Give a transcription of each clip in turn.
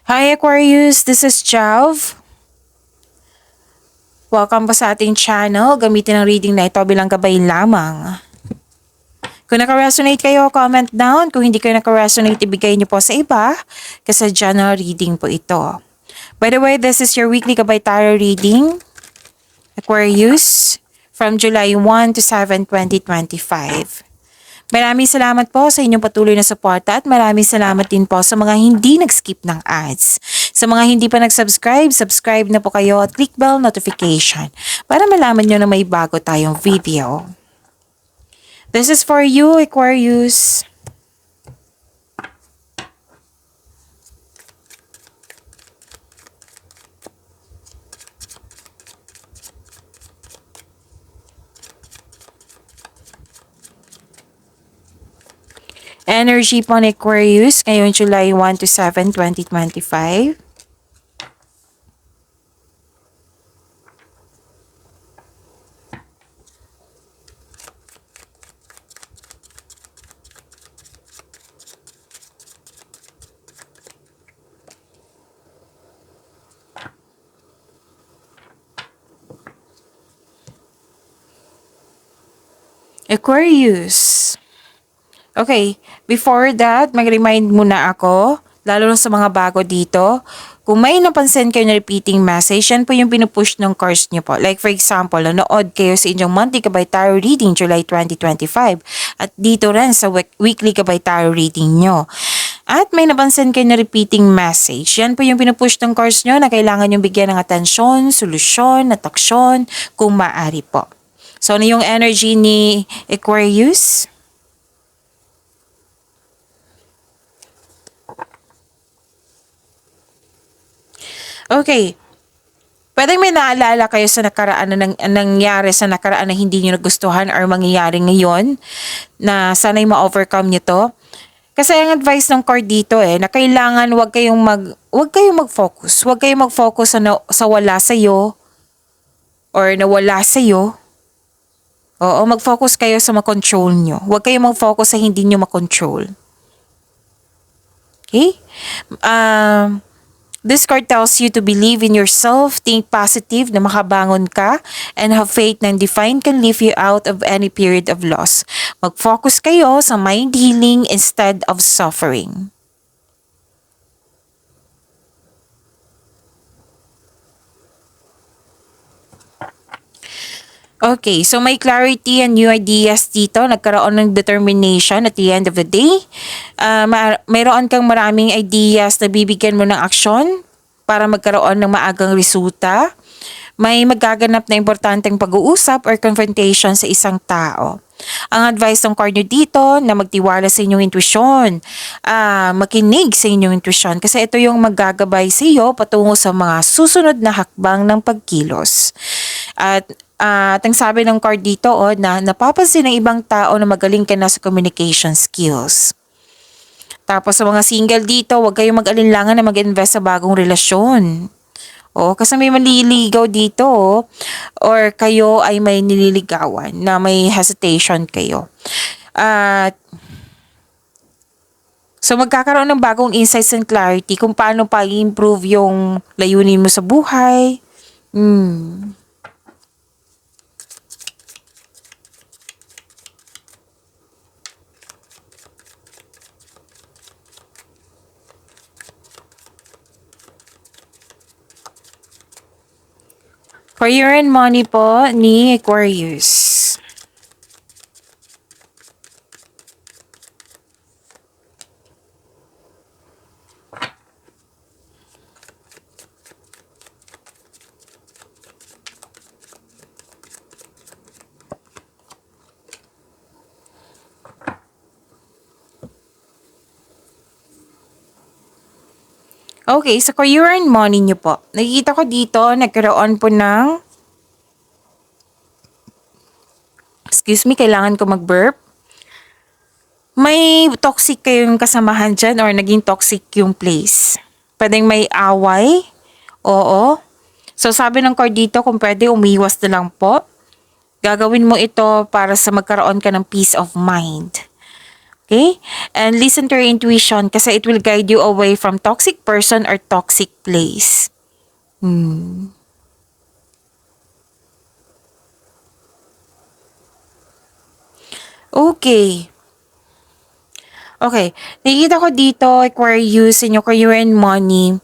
Hi Aquarius, this is Jav. Welcome po sa ating channel. Gamitin ang reading na ito bilang gabay lamang. Kung naka-resonate kayo, comment down. Kung hindi kayo naka-resonate, ibigay niyo po sa iba kasi general reading po ito. By the way, this is your weekly gabay tarot reading, Aquarius, from July 1 to 7, 2025. Maraming salamat po sa inyong patuloy na suporta at maraming salamat din po sa mga hindi nag-skip ng ads. Sa mga hindi pa nag-subscribe, subscribe na po kayo at click bell notification para malaman nyo na may bago tayong video. This is for you, Aquarius. Energy po ni Aquarius ngayong July 1 to 7, 2025. Aquarius. Okay, before that, mag-remind muna ako, lalo na sa mga bago dito, kung may napansin kayo na repeating message, yan po yung pinupush ng course nyo po. Like for example, nanood kayo sa inyong monthly gabay tarot reading July 2025 at dito rin sa weekly gabay tarot reading nyo. At may napansin kayo na repeating message, yan po yung pinupush ng course nyo na kailangan yung bigyan ng atensyon, solusyon, at aksyon kung maaari po. So, ano yung energy ni Aquarius? Okay. Pwedeng may naalala kayo sa nakaraan na nangyari sa nakaraan na hindi nyo nagustuhan or mangyayari ngayon na sana'y ma-overcome nyo to. Kasi ang advice ng card dito na kailangan wag kayong mag-focus. Wag kayong mag-focus sa wala sa'yo or nawala sa'yo. Oo, mag-focus kayo sa makontrol nyo. Wag kayong mag-focus sa hindi nyo makontrol. Okay? This card tells you to believe in yourself, think positive na makabangon ka, and have faith na divine can lift you out of any period of loss. Mag-focus kayo sa mind healing instead of suffering. Okay, so may clarity and new ideas dito. Nagkaroon ng determination at the end of the day. Mayroon kang maraming ideas na bibigyan mo ng aksyon para magkaroon ng maagang resulta. May magaganap na importanteng pag-uusap or confrontation sa isang tao. Ang advice ng card nyo dito na magtiwala sa inyong intuition, makinig sa inyong intuition kasi ito yung maggagabay sa iyo patungo sa mga susunod na hakbang ng pagkilos. At ang sabi ng card dito na napapansin ng ibang tao na magaling ka na sa communication skills. Tapos sa mga single dito, huwag kayong mag-alinlangan na mag-invest sa bagong relasyon. Kasi may maliligaw dito or kayo ay may nililigawan na may hesitation kayo. So magkakaroon ng bagong insights and clarity kung paano pa i-improve yung layunin mo sa buhay. Career and money po ni Aquarius. Okay, sa career and money nyo po. Nakikita ko dito, nagkaroon po ng... Excuse me, kailangan ko mag-burp. May toxic kayong kasamahan dyan or naging toxic yung place. Pwedeng may away. Oo. So sabi ng card dito, kung pwede, umiwas na lang po. Gagawin mo ito para sa magkaroon ka ng peace of mind. Okay? And listen to your intuition kasi it will guide you away from toxic person or toxic place. Okay. Okay. Nakikita ko dito, Aquarius, in your career and money.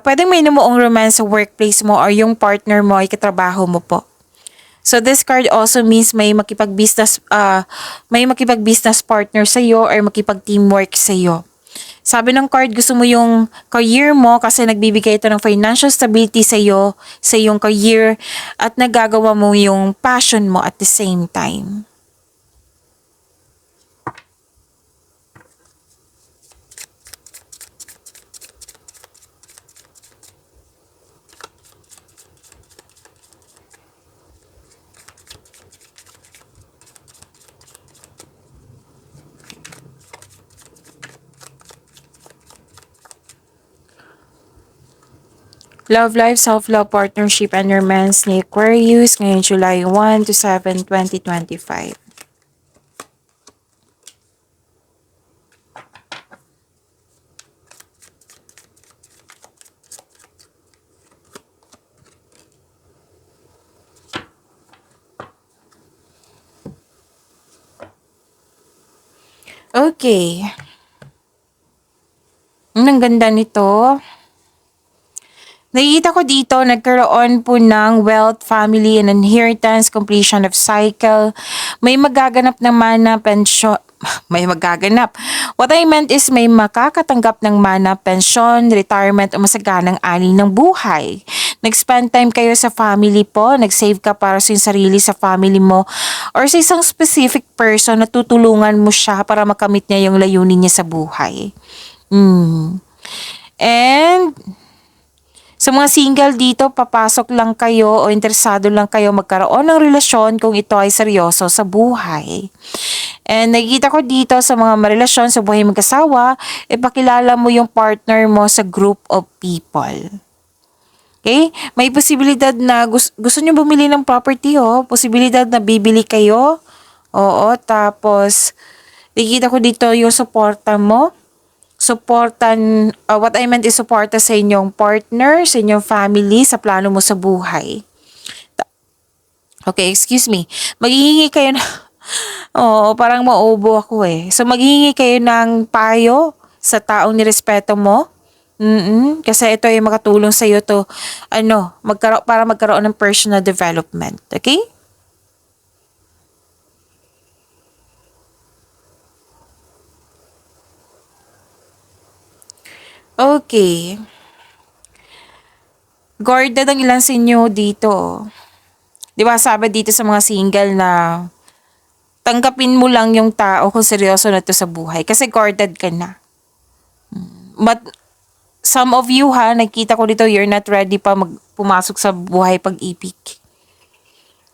Pwedeng may namuong romance sa workplace mo or yung partner mo ay katrabaho mo po. So this card also means may makipag-business partner sa iyo or makipag-teamwork sa iyo. Sabi ng card, gusto mo yung career mo kasi nagbibigay ito ng financial stability sa iyo, sa iyong career, at nagagawa mo yung passion mo at the same time. Love life, self-love, partnership, and romance ni Aquarius ngayong July 1 to 7, 2025. Okay. Ang ganda nito. Nakikita ko dito, nagkaroon po ng wealth, family, and inheritance, completion of cycle. May magaganap naman na pensyon. May magaganap. What I meant is may makakatanggap ng mana, pensyon, retirement, o masaganang ani ng buhay. Nag-spend time kayo sa family po, nag-save ka para sa sarili, sa family mo, or sa isang specific person na tutulungan mo siya para makamit niya yung layunin niya sa buhay. And sa mga single dito, papasok lang kayo o interesado lang kayo magkaroon ng relasyon kung ito ay seryoso sa buhay. And nakikita ko dito sa mga marelasyon sa buhay mag-asawa, ipakilala mo yung partner mo sa group of people. Okay? May posibilidad na gusto nyo bumili ng property, posibilidad na bibili kayo. Oo, tapos nakikita ko dito yung suporta mo. What I meant is suporta sa inyong partner, sa inyong family, sa plano mo sa buhay. Okay, excuse me. Maghihingi kayo na, oo, parang maubo ako eh. So maghihingi kayo ng payo sa taong nirespeto mo. Kasi ito ay makatulong sa iyo to, para magkaroon ng personal development. Okay? Okay. Guarded ang ilan sa inyo dito. Di ba sabi dito sa mga single na tanggapin mo lang yung tao kung seryoso na to sa buhay. Kasi guarded ka na. But some of you nakita ko dito, you're not ready pa pumasok sa buhay pag-ibig.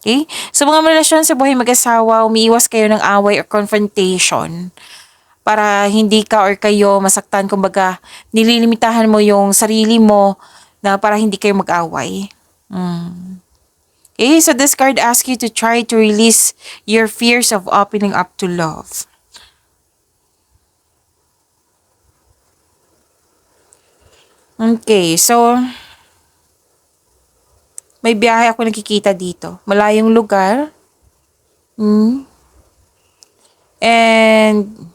Okay? Sa mga relasyon sa buhay mag-asawa, umiiwas kayo ng away or confrontation para hindi ka or kayo masaktan. Kumbaga, nililimitahan mo yung sarili mo na para hindi kayo mag-away. Okay, so this card asks you to try to release your fears of opening up to love. Okay, so may biyahe ako nakikita dito. Malayong lugar. And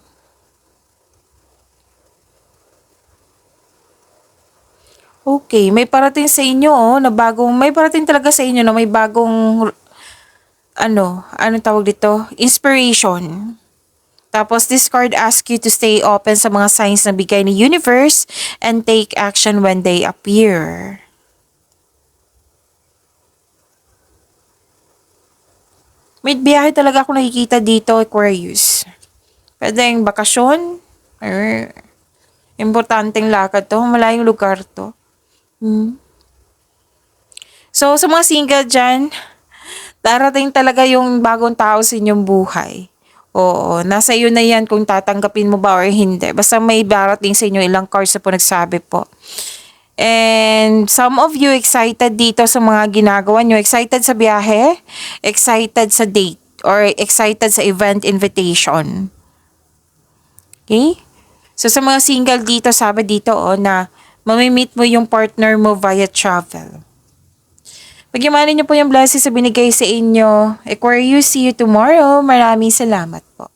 okay, may parating sa inyo may parating talaga sa inyo na may bagong anong tawag dito? Inspiration. Tapos this card asks you to stay open sa mga signs na bigay ni universe and take action when they appear. May biyahe talaga ako nakikita dito, Aquarius. Pwedeng bakasyon, or importanteng lakad to, malayong lugar to. So, sa mga single dyan, darating talaga yung bagong tao sa inyong buhay. Oo, nasa iyo na yan kung tatanggapin mo ba or hindi. Basta may darating sa inyo, ilang cards na po nagsabi po. And some of you excited dito sa mga ginagawa nyo. Excited sa biyahe, excited sa date, or excited sa event invitation. Okay? So sa mga single dito, sabi dito na mamimit mo yung partner mo via travel. Pagyamanin niyo po yung blessings sa binigay sa inyo. Aquarius, see you tomorrow. Maraming salamat po.